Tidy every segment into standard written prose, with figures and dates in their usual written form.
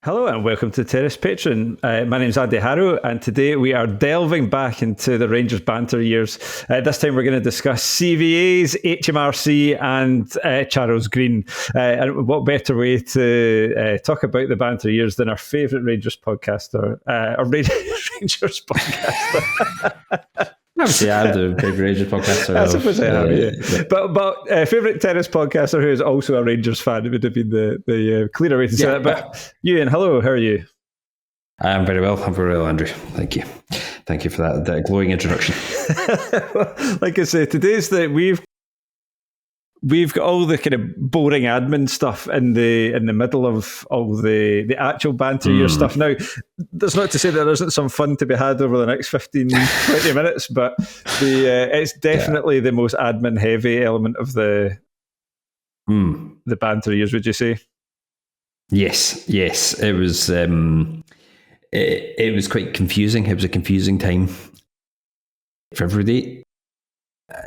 Hello and welcome to Terrace Patron. My name's Andy Harrow, and today we are delving back into the Rangers banter years. This time we're going to discuss CVAs, HMRC and Charles Green. And what better way to talk about the banter years than our favourite Rangers podcaster, or Rangers podcaster. Obviously, I'm the big Rangers podcaster. I suppose I have, yeah. But favourite tennis podcaster who is also a Rangers fan, it would have been the clearer way to say that. But Euan, hello, how are you? I'm very well. I'm very well, Andrew. Thank you. Thank you for that glowing introduction. Like I say, today's that we've got all the kind of boring admin stuff in the middle of all the actual banter year stuff. Now, that's not to say that there isn't some fun to be had over the next 15, 20 minutes, but it's definitely the most admin heavy element of the banter years, would you say? Yes. It was it was quite confusing. It was a confusing time for everybody.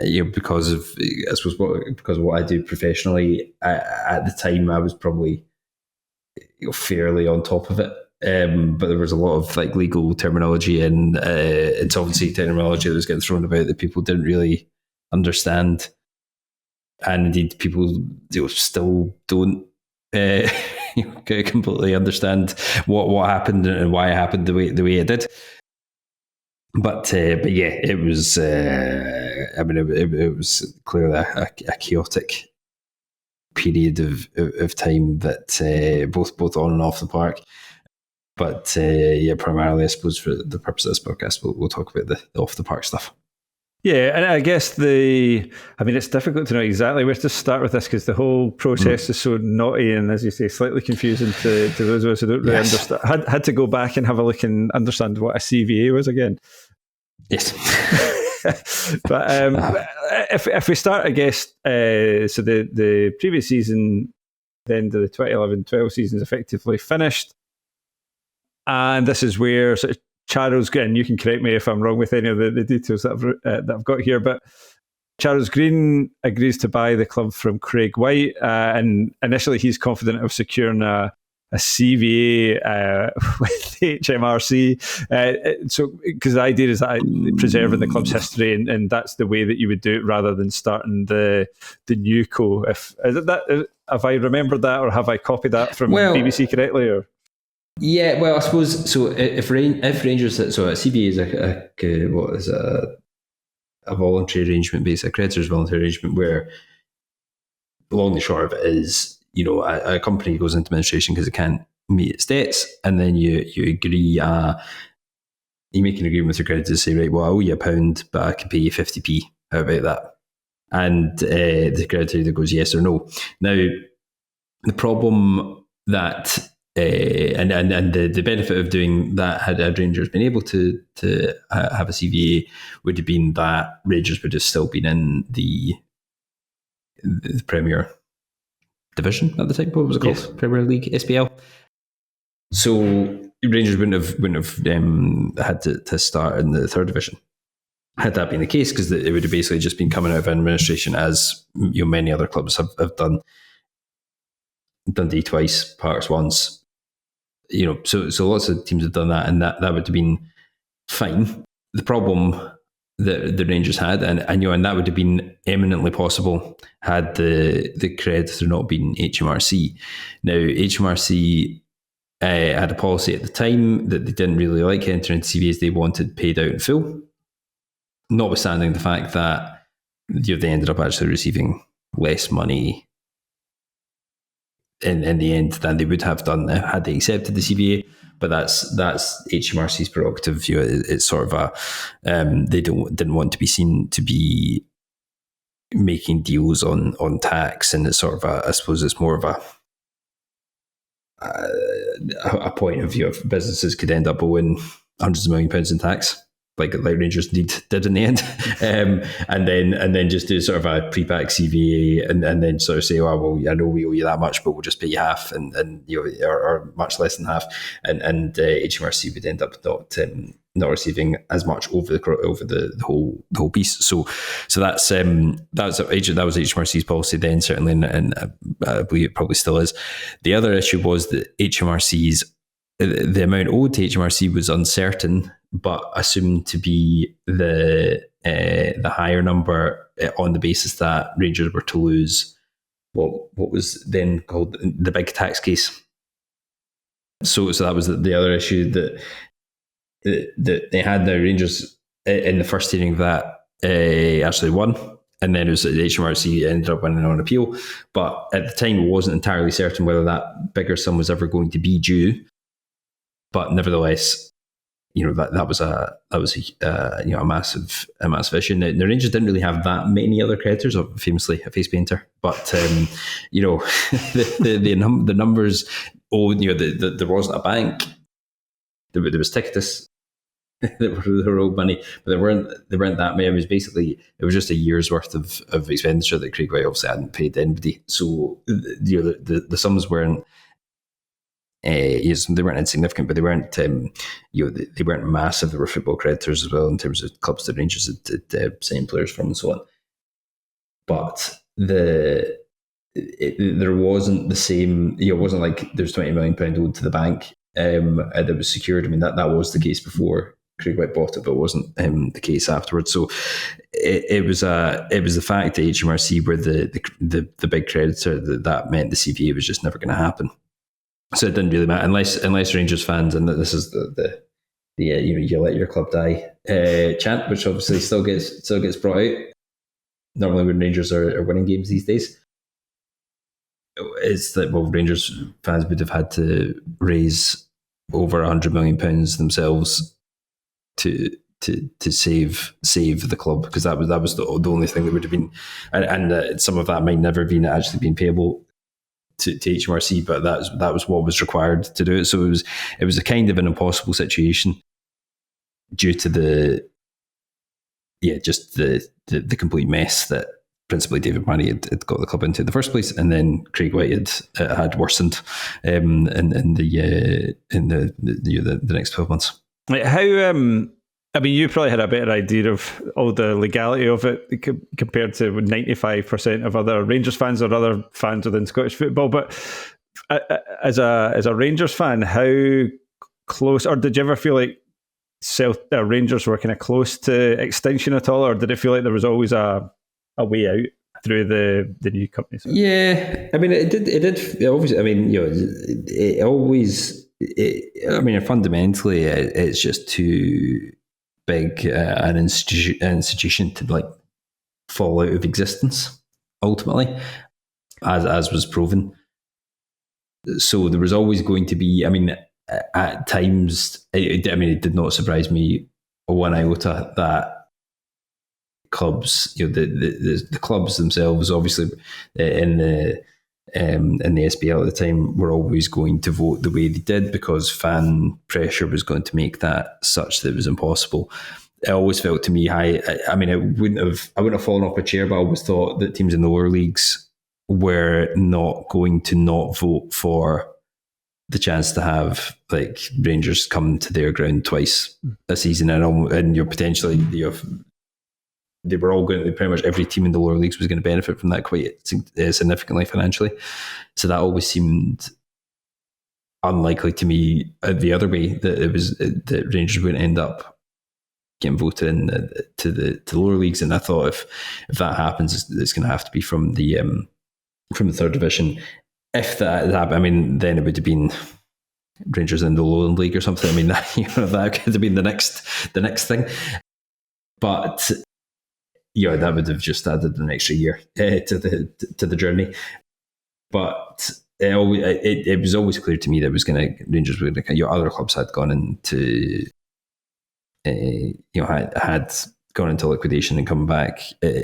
Because of what I do professionally, at the time I was probably fairly on top of it. But there was a lot of like legal terminology and insolvency terminology that was getting thrown about that people didn't really understand, and indeed people still don't completely understand what happened and why it happened the way it did. But yeah, it was. It was clearly a chaotic period of time that both on and off the park. But primarily, I suppose for the purpose of this podcast, we'll talk about the off the park stuff. Yeah, and I guess it's difficult to know exactly where to start with this because the whole process is so naughty and, as you say, slightly confusing to those of us who don't really understand. Had to go back and have a look and understand what a CVA was again. Yes. But if we start, I guess, so the previous season, the end of the 2011-12 season is effectively finished. And this is where sort of Charles Green, you can correct me if I'm wrong with any of the details that I've got here, but Charles Green agrees to buy the club from Craig White, and initially he's confident of securing a CVA with the HMRC. So, because the idea is that preserving the club's history, and that's the way that you would do it rather than starting the new co. Have I remembered that, or have I copied that from BBC correctly? Or yeah, well, I suppose so. If Rangers, so a CVA is a voluntary arrangement, based a creditor's voluntary arrangement, where long and short of it is, a company goes into administration because it can't meet its debts, and then you agree, you make an agreement with your creditor to say, right, well, I owe you £1, but I can pay you 50p. How about that? And the creditor either goes yes or no. Now, the problem that and the benefit of doing that, had Rangers been able to have a CVA, would have been that Rangers would have still been in the Premier Division at the time. What was it called? Yes. Premier League, SPL. So Rangers wouldn't have had to start in the third division had that been the case, because it would have basically just been coming out of administration, as many other clubs have done. Dundee twice, Parks once. So lots of teams have done that, and that would have been fine. The problem that the Rangers had, and that would have been eminently possible had the creditor not been HMRC. Now, HMRC had a policy at the time that they didn't really like entering CVAs. They wanted paid out in full, notwithstanding the fact that they ended up actually receiving less money in the end than they would have done had they accepted the CVA. But that's HMRC's prerogative. It's sort of they didn't want to be seen to be making deals on tax, and it's sort of I suppose it's more of a point of view of businesses could end up owing hundreds of £1 million in tax, like Rangers did in the end, and then just do sort of a pre-pack CVA, and then sort of say, oh, well, I know we owe you that much, but we'll just pay you half, and or much less than half, and HMRC would end up not receiving as much over the whole piece. So that was HMRC's policy then, certainly, and I believe it probably still is. The other issue was that HMRC's the amount owed to HMRC was uncertain, but assumed to be the higher number on the basis that Rangers were to lose what was then called the big tax case. So that was the other issue that they had. The Rangers in the first hearing of that actually won, and then it was HMRC ended up winning on appeal. But at the time, it wasn't entirely certain whether that bigger sum was ever going to be due. But nevertheless, that was a massive issue. And the Rangers didn't really have that many other creditors, famously a face painter. But the numbers. There wasn't a bank. There was Ticketus. They were owed money, but there weren't that many. It was just a year's worth of expenditure that Craig White obviously hadn't paid anybody. So the sums weren't. They weren't insignificant, but they weren't. They weren't massive. There were football creditors as well in terms of clubs the Rangers had signed players from and so on. But there wasn't the same. It wasn't like there's £20 million owed to the bank that was secured. I mean that was the case before Craig White bought it, but it wasn't the case afterwards. So it was the fact that HMRC were the big creditor that meant the CVA was just never going to happen. So it didn't really matter unless Rangers fans, and this is the you let your club die chant, which obviously still gets brought out. Normally when Rangers are winning games these days, is that Rangers fans would have had to raise over £100 million themselves to save the club, because that was the only thing that would have been, and some of that might never have been actually been payable to HMRC, but that was what was required to do it. So it was a kind of an impossible situation due to the complete mess that principally David Murray had got the club into in the first place, and then Craig White had worsened in the next 12 months. How you probably had a better idea of all the legality of it compared to 95% of other Rangers fans or other fans within Scottish football. But as a Rangers fan, how close, or did you ever feel like Rangers were kind of close to extinction at all, or did it feel like there was always a way out through the new companies? Yeah, I mean, it did. Obviously, I mean, it always. Fundamentally, it's just too big an institution to fall out of existence ultimately, as was proven. So there was always going to be. I mean, at times, it did not surprise me one iota that clubs, the clubs themselves, obviously in the SPL at the time, were always going to vote the way they did because fan pressure was going to make that such that it was impossible. It always felt to me I wouldn't have fallen off a chair, but I always thought that teams in the lower leagues were not going to not vote for the chance to have Rangers come to their ground twice a season, and you're potentially they were all going to, pretty much every team in the lower leagues was going to benefit from that quite significantly financially. So that always seemed unlikely to me the other way, that Rangers would end up getting voted in to the lower leagues. And I thought if that happens, it's going to have to be from the third division. If that happened, then it would have been Rangers in the Lowland League or something. I mean, that could have been the next thing. But that would have just added an extra year to the journey. But it was always clear to me that Rangers were going to. Other clubs had gone into, had gone into liquidation and come back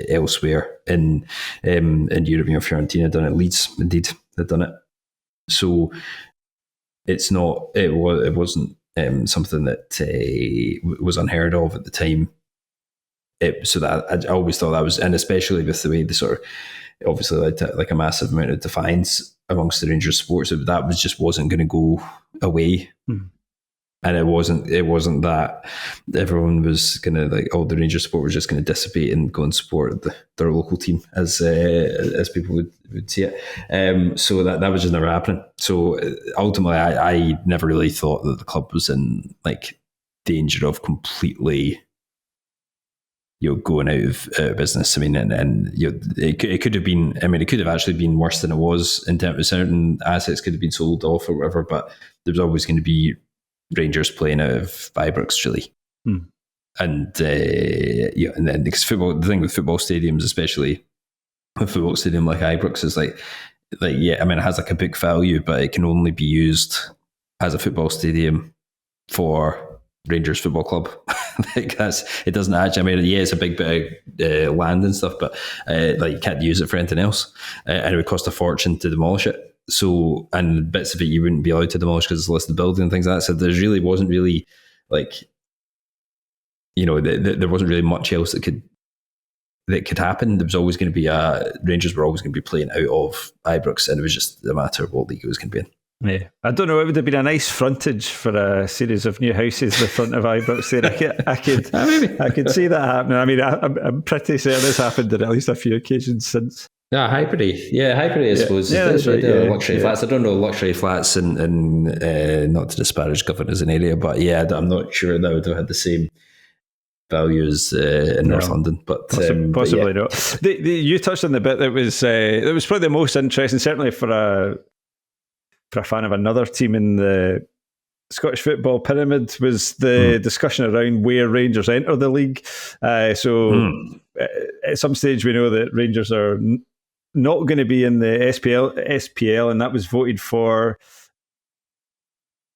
elsewhere in Europe. Fiorentina had done it. Leeds indeed had done it. So it's not. It wasn't something that was unheard of at the time. So that I always thought that was, and especially with the way they sort of obviously led to a massive amount of defiance amongst the Rangers supporters, so that wasn't going to go away. And it wasn't that everyone was going to, like, all the Rangers support was just going to dissipate and go and support their local team as people would see it. So that was just never happening. So ultimately, I never really thought that the club was in like danger of completely, going out of business. I mean, and it could have been. I mean, it could have actually been worse than it was in terms of certain assets could have been sold off or whatever. But there was always going to be Rangers playing out of Ibrox, really. And and then because the thing with football stadiums, especially a football stadium like Ibrox, is like I mean, it has like a book value, but it can only be used as a football stadium for Rangers Football Club. Like it doesn't actually. I mean, it's a big bit of land and stuff, but you can't use it for anything else, and it would cost a fortune to demolish it. So, and bits of it you wouldn't be allowed to demolish because it's a listed building and things like that. So there really wasn't really there wasn't really much else that could happen. There was always going to be Rangers were always going to be playing out of Ibrox, and it was just a matter of what league it was going to be in. Yeah, I don't know. It would have been a nice frontage for a series of new houses. The front of Ibrox there, I could see that happening. I mean, I'm pretty certain this happened on at least a few occasions since. Yeah, Highbury, I suppose. Yeah, that's right. Luxury flats. I don't know luxury flats, and not to disparage Govan as an area, but yeah, I'm not sure that would have had the same values in North London, but possibly not. You touched on the bit that was probably the most interesting, certainly for a fan of another team in the Scottish football pyramid, was the discussion around where Rangers enter the league. At some stage, we know that Rangers are not going to be in the SPL, and that was voted for.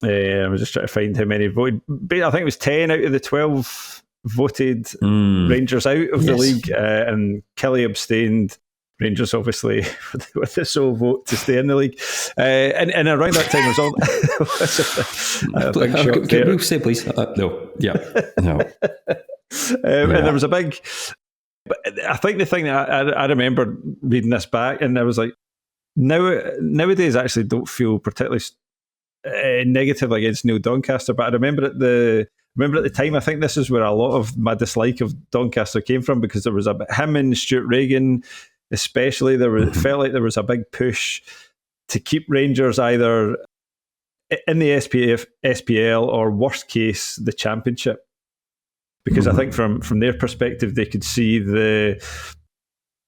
I was just trying to find how many voted. I think it was 10 out of the 12 voted Rangers out of the league, and Kelly abstained. Rangers, obviously, with the sole vote to stay in the league. And around that time was all... Can we say, please? No. Yeah. No. And there was a big... But I think the thing that I remember reading this back, and I was like, nowadays I actually don't feel particularly negative against Neil Doncaster, but I remember at the time, I think this is where a lot of my dislike of Doncaster came from, because there was him and Stuart Reagan, especially, it felt like there was a big push to keep Rangers either in the SPL or, worst case, the Championship. Because I think from their perspective, they could see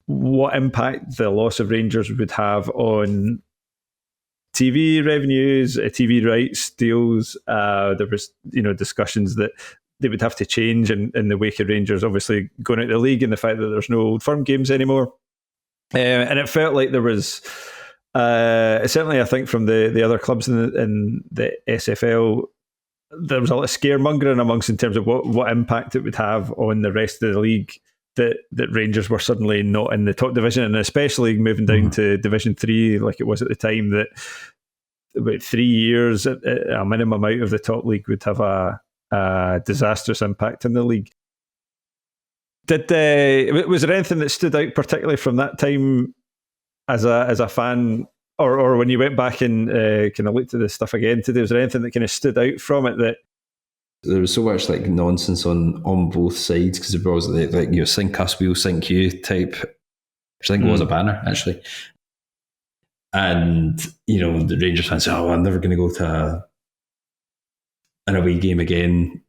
what impact the loss of Rangers would have on TV revenues, TV rights deals. There was discussions that they would have to change in the wake of Rangers obviously going out of the league, and the fact that there's no Old Firm games anymore. And it felt like there was certainly, I think, from the other clubs in the SFL, there was a lot of scaremongering amongst in terms of what impact it would have on the rest of the league that Rangers were suddenly not in the top division, and especially moving down to Division 3 like it was at the time, that about 3 years at a minimum out of the top league would have a disastrous impact on the league. Was there anything that stood out particularly from that time as a fan, or when you went back and kind of looked at this stuff again today? Was there anything that kind of stood out from it? That there was so much like nonsense on both sides, because it was like sink us, we'll sink you type, which I think was a banner actually. And the Rangers fans say, "Oh, I'm never going to go to an away game again.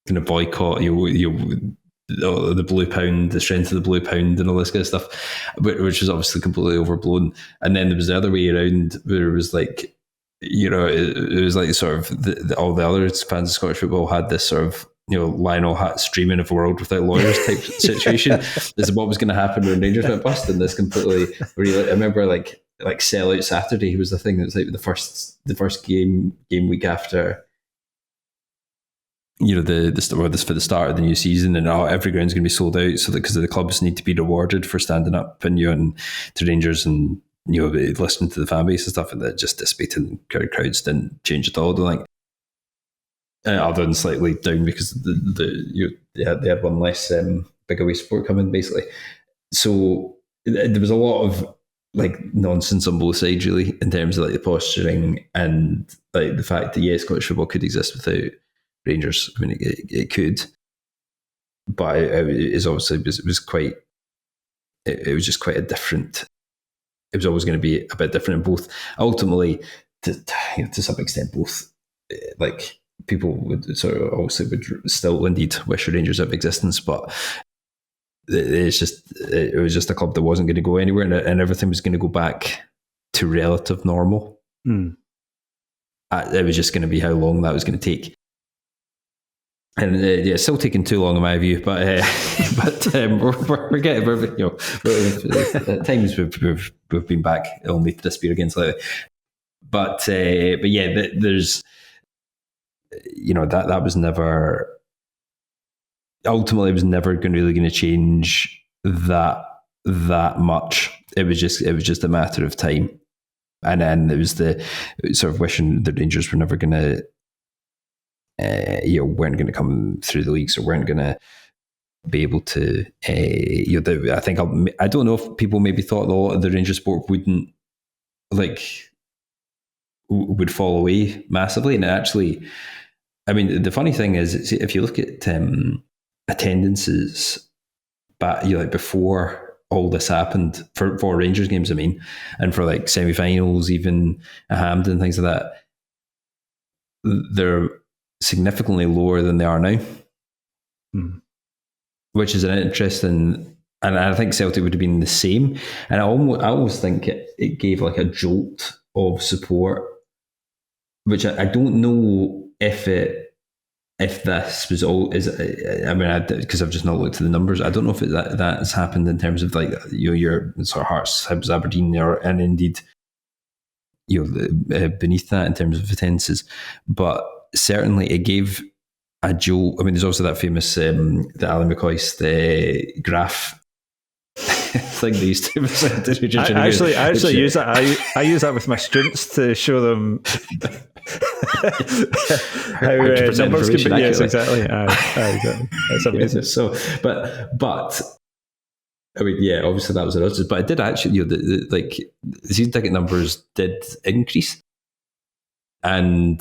Going to boycott the blue pound, the strength of the blue pound, and all this kind of stuff," which was obviously completely overblown. And then there was the other way around, where it was like, it was like sort of all the other fans of Scottish football had this sort of Lionel Hutz dreaming of a world without lawyers type situation. This is what was going to happen when Rangers went bust, and this completely. I remember like Sellout Saturday was the thing that was like the first game week after. This for the start of the new season, and every ground's going to be sold out, so that because the clubs need to be rewarded for standing up and to Rangers, and listening to the fan base and stuff, and that just dissipated, and crowds didn't change at all. I don't think, other than slightly down because they had one less big away support coming basically. So there was a lot of like nonsense on both sides, really, in terms of like the posturing and like the fact that yes, Scottish football could exist without Rangers. I mean, it could, but it is obviously it was quite. It was just quite a different. It was always going to be a bit different in both. Ultimately, to some extent, both like people would sort of obviously would still indeed wish Rangers out of existence, but it was just a club that wasn't going to go anywhere, and everything was going to go back to relative normal. It was just going to be how long that was going to take. And it's still taking too long in my view, but we're getting at times we've been back only to disappear again slightly. But yeah, there's that was never ultimately it was never really going to change that much. It was just a matter of time, and then it was the sort of wishing the Rangers were never going to. Weren't going to come through the leagues or weren't going to be able to. I think I don't know if people maybe thought a lot of the Rangers sport would fall away massively, and actually, I mean, the funny thing is, if you look at attendances, but before all this happened for Rangers games, I mean, and for like semi-finals, even at Hampden, things like that, they're significantly lower than they are now, which is an interesting. And I think Celtic would have been the same. And I almost think it gave like a jolt of support, which I don't know if this was all is. I mean, because I've just not looked at the numbers. I don't know if that's happened in terms of like your sort of Hearts, Hibs, Aberdeen, and indeed beneath that in terms of attendances, but certainly it gave a jolt. I mean, there's also that famous the Alan McCoist graph thing they used to I actually use that. I use that with my students to show them how numbers can be. Yes, exactly. Exactly. That's amazing. So, but I mean, yeah, obviously that was an odds, but it did actually, the season ticket numbers did increase, and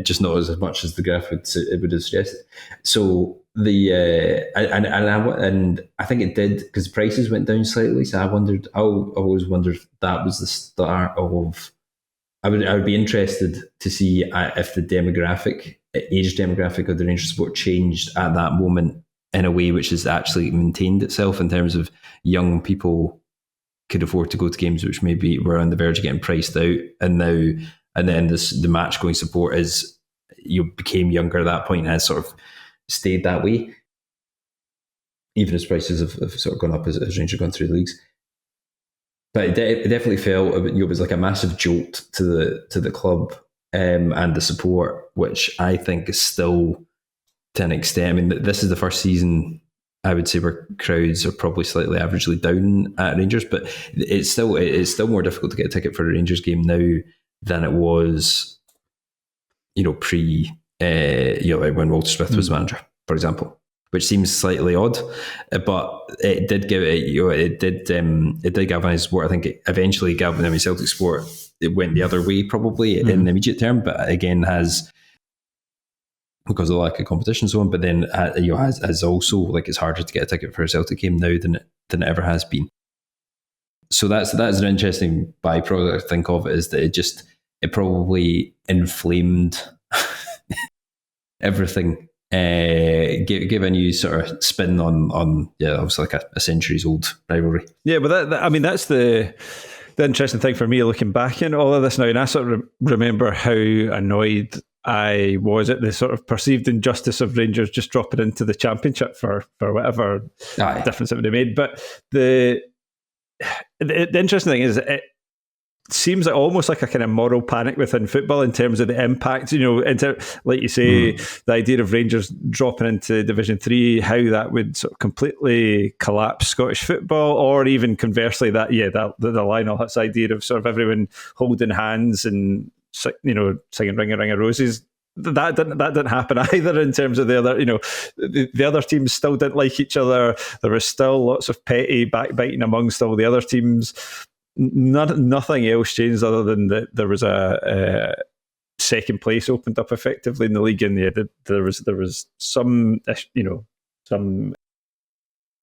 just not as much as the graph would have suggested. So and I think it did because prices went down slightly. So I always wondered if that was the start of. I would be interested to see if the age demographic of the Rangers support changed at that moment in a way which has actually maintained itself in terms of young people could afford to go to games which maybe were on the verge of getting priced out, and then the match going support is became younger at that point and has sort of stayed that way, even as prices have sort of gone up as Rangers have gone through the leagues. But it definitely felt it was like a massive jolt to the club and the support, which I think is still to an extent. I mean, this is the first season I would say where crowds are probably slightly averagely down at Rangers, but it's still more difficult to get a ticket for a Rangers game now than it was, pre, like when Walter Smith was manager, for example, which seems slightly odd, but it did give it did galvanise sport. I think it eventually galvanised. I mean, Celtic sport, it went the other way probably in the immediate term, but again has, because of the lack of competition and so on, but then has also, like, it's harder to get a ticket for a Celtic game now than it ever has been. So that's an interesting byproduct I think of it, is that it probably inflamed everything, give a new sort of spin on obviously like a centuries old rivalry. Yeah, but that's the interesting thing for me looking back in all of this now, and I sort of remember how annoyed I was at the sort of perceived injustice of Rangers just dropping into the Championship for whatever difference it would have made. But the interesting thing is, it seems like almost like a kind of moral panic within football in terms of the impact, like you say, the idea of Rangers dropping into Division 3, how that would sort of completely collapse Scottish football, or even conversely the Lionel Hutz idea of sort of everyone holding hands and singing Ring a Ring of Roses. That didn't happen either in terms of the other, the other teams still didn't like each other. There was still lots of petty backbiting amongst all the other teams. nothing else changed other than that there was a second place opened up effectively in the league, and there was some some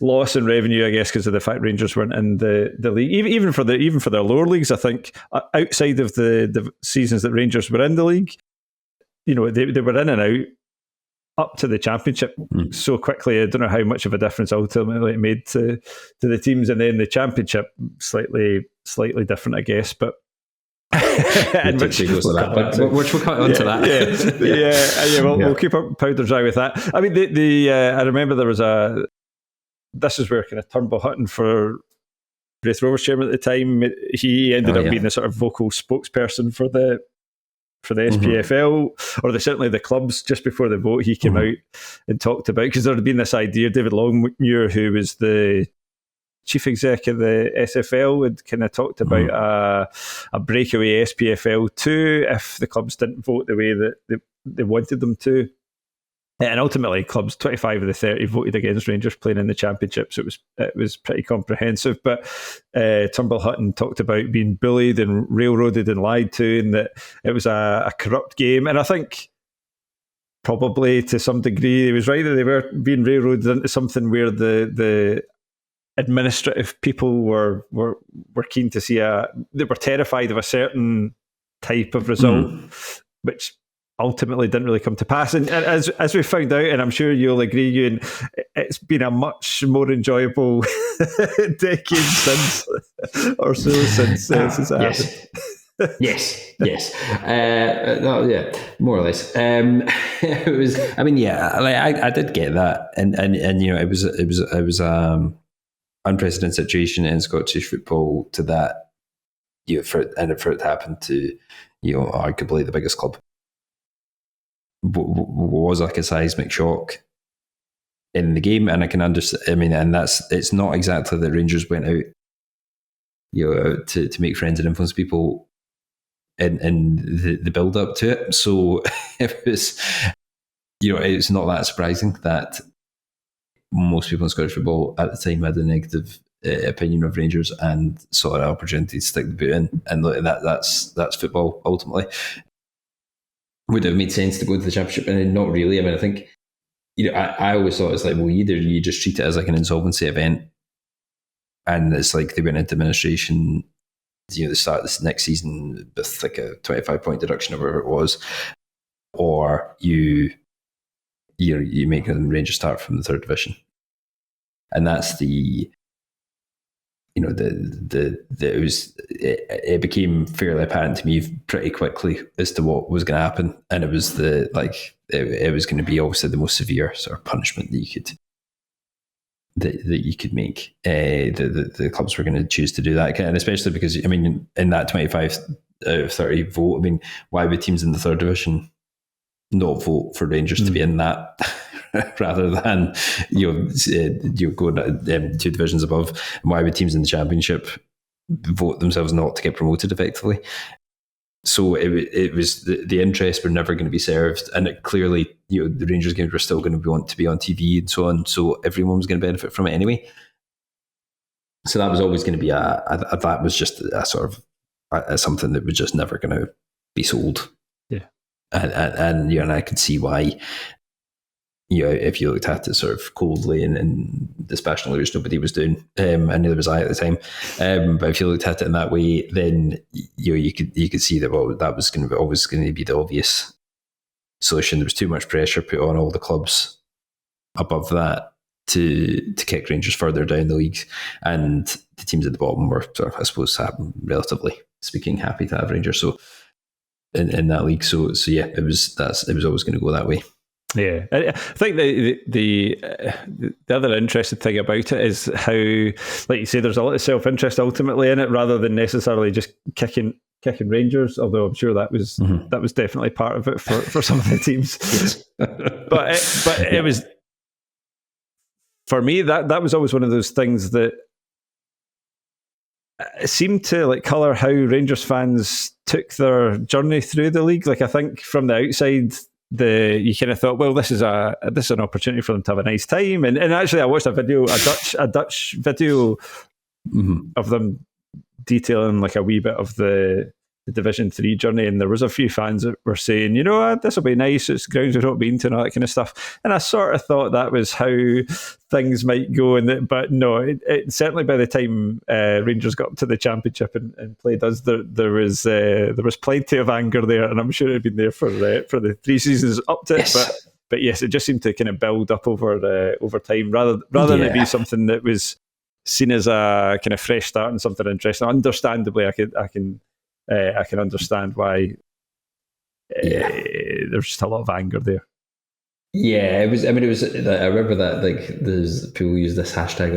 loss in revenue, I guess, because of the fact Rangers weren't in the league. Even for their lower leagues, I think outside of the seasons that Rangers were in the league, they were in and out up to the championship so quickly. I don't know how much of a difference ultimately it made to the teams, and then the championship slightly different, I guess, but. And which we'll cut onto that. We'll keep our powder dry with that. I mean, I remember there was this is where kind of Turnbull Hutton, for Raith Rovers chairman at the time, he ended up being the sort of vocal spokesperson for the SPFL, or certainly the clubs. Just before the vote, he came out and talked about, because there had been this idea, David Longmuir, who was the chief exec of the SFL, had kind of talked about a breakaway SPFL 2 if the clubs didn't vote the way that they wanted them to. And ultimately, clubs 25 of the 30 voted against Rangers playing in the championship, so it was pretty comprehensive. But Turnbull Hutton talked about being bullied and railroaded and lied to, and that it was a corrupt game. And I think probably to some degree he was right, that they were being railroaded into something where the administrative people were keen to see they were terrified of a certain type of result, which ultimately didn't really come to pass. And as we found out, and I'm sure you'll agree, Euan, it's been a much more enjoyable decade since that happened. Yes. More or less. It was. I mean, I did get that, and it was unprecedented situation in Scottish football to that. For it to happen to arguably the biggest club. Was like a seismic shock in the game, and I can understand. I mean, and it's not exactly that Rangers went out, to make friends and influence people in the build up to it. So it was, it's not that surprising that most people in Scottish football at the time had a negative opinion of Rangers and saw an opportunity to stick the boot in, and that's football ultimately. Would it have made sense to go to the championship? And not really. I mean, I think, I always thought it's like, well, either you just treat it as like an insolvency event, and it's like they went into administration, the start of this next season with like a 25-point deduction or whatever it was, or you make them Rangers start from the third division, and that's the. It became fairly apparent to me pretty quickly as to what was going to happen, and it was it was going to be obviously the most severe sort of punishment that you could make. The clubs were going to choose to do that, and especially because, I mean, in that 25 out of 30 vote, I mean, why would teams in the third division not vote for Rangers to be in that? Rather than go two divisions above, and why would teams in the championship vote themselves not to get promoted effectively? So it was the interests were never going to be served, and it clearly the Rangers games were still going to want to be on TV and so on. So everyone was going to benefit from it anyway. So that was always going to be that was just a sort of something that was just never going to be sold. Yeah, and I could see why. If you looked at it sort of coldly and dispassionately, which nobody was doing, and neither was I at the time. But if you looked at it in that way, then you could see that that was always going to be the obvious solution. There was too much pressure put on all the clubs above that to kick Rangers further down the league, and the teams at the bottom were sort of, I suppose, relatively speaking, happy to have Rangers in that league. So yeah, it was always going to go that way. Yeah, I think the other interesting thing about it is how, like you say, there's a lot of self-interest ultimately in it, rather than necessarily just kicking Rangers. Although I'm sure that was definitely part of it for some of the teams. but it was, for me, that was always one of those things that seemed to like colour how Rangers fans took their journey through the league. Like, I think from the outside, you kind of thought, well, this is an opportunity for them to have a nice time, and actually I watched a Dutch video of them detailing like a wee bit of the Division 3 journey, and there was a few fans that were saying, this will be nice, it's grounds we've not been to and all that kind of stuff. And I sort of thought that was how things might go, but no, it certainly by the time Rangers got up to the Championship and played us, there was plenty of anger there, and I'm sure it had been there for the 3 seasons up to it. But yes, it just seemed to kind of build up over time, rather than it be something that was seen as a kind of fresh start and something interesting. Understandably, I can understand why there's just a lot of anger there. Yeah, it was. I mean, it was. I remember that there's people use this hashtag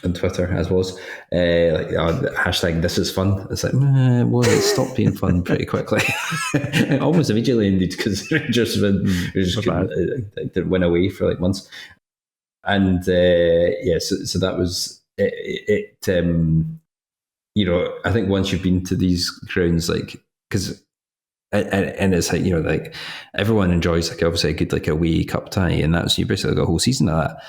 on Twitter as was hashtag this is fun. It's like, well, it stopped being fun pretty quickly, almost immediately, indeed, because Rangers didn't win away for like months, and so that was it. I think once you've been to these grounds, because. And it's like, everyone enjoys obviously a good away cup tie, and that's you basically got a whole season of that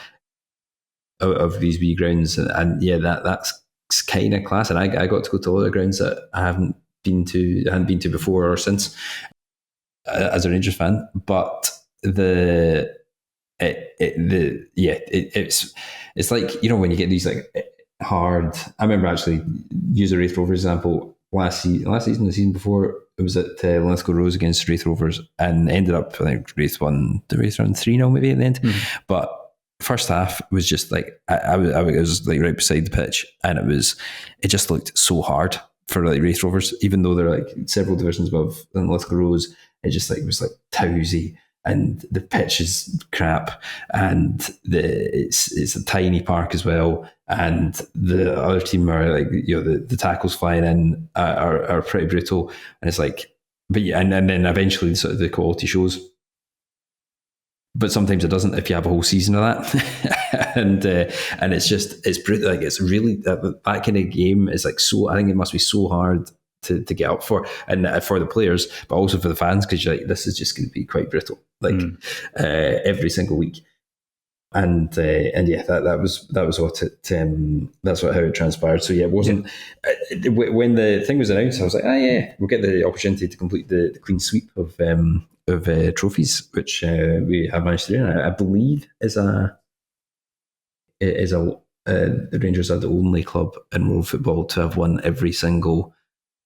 of these wee grounds, and that's kind of class. And I got to go to a lot of grounds that I hadn't been to before or since as a Rangers fan. But it's like when you get these hard. I remember actually use a Wraith Rovers example last season, the season before. It was at Lithgow Rose against Wraith Rovers, and ended up Wraith won the Wraith around 3-0 maybe at the end. But first half was just I was right beside the pitch, and it just looked so hard for Wraith Rovers, even though they're several divisions above than Lithgow Rose. It was towsy, and the pitch is crap, and it's a tiny park as well, and the other team are the tackles flying in are pretty brutal, and it's and then eventually sort of the quality shows, but sometimes it doesn't if you have a whole season of that. and it's brutal. It's really that kind of game is so. I think it must be so hard to get up for, and for the players, but also for the fans, because this is just going to be quite brutal, every single week. And that was what it. That's how it transpired. So it wasn't when the thing was announced. I was like, we'll get the opportunity to complete the clean sweep of trophies, which we have managed to do. And I believe the Rangers are the only club in world football to have won every single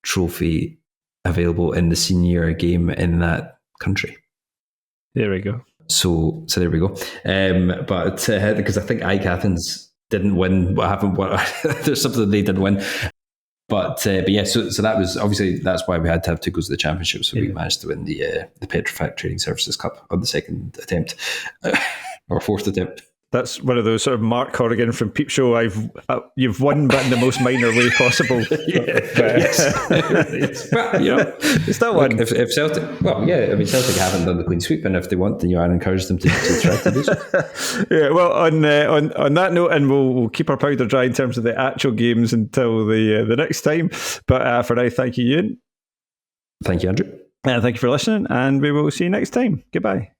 trophy available in the senior game in that country. There we go. So there we go. But because I think Athens didn't win, what happened? There's something they didn't win. But yeah, so that was obviously, that's why we had to have 2 goals to the Championship. So we managed to win the Petrofac Trading Services Cup on the second attempt or fourth attempt. That's one of those sort of Mark Corrigan from Peep Show. You've won, but in the most minor way possible. It's that one. If Celtic, Celtic haven't done the clean sweep, and if they want, then I encourage them to try to do so. Yeah, well, on that note, and we'll keep our powder dry in terms of the actual games until the next time. But for now, thank you, Euan. Thank you, Andrew. Thank you for listening, and we will see you next time. Goodbye.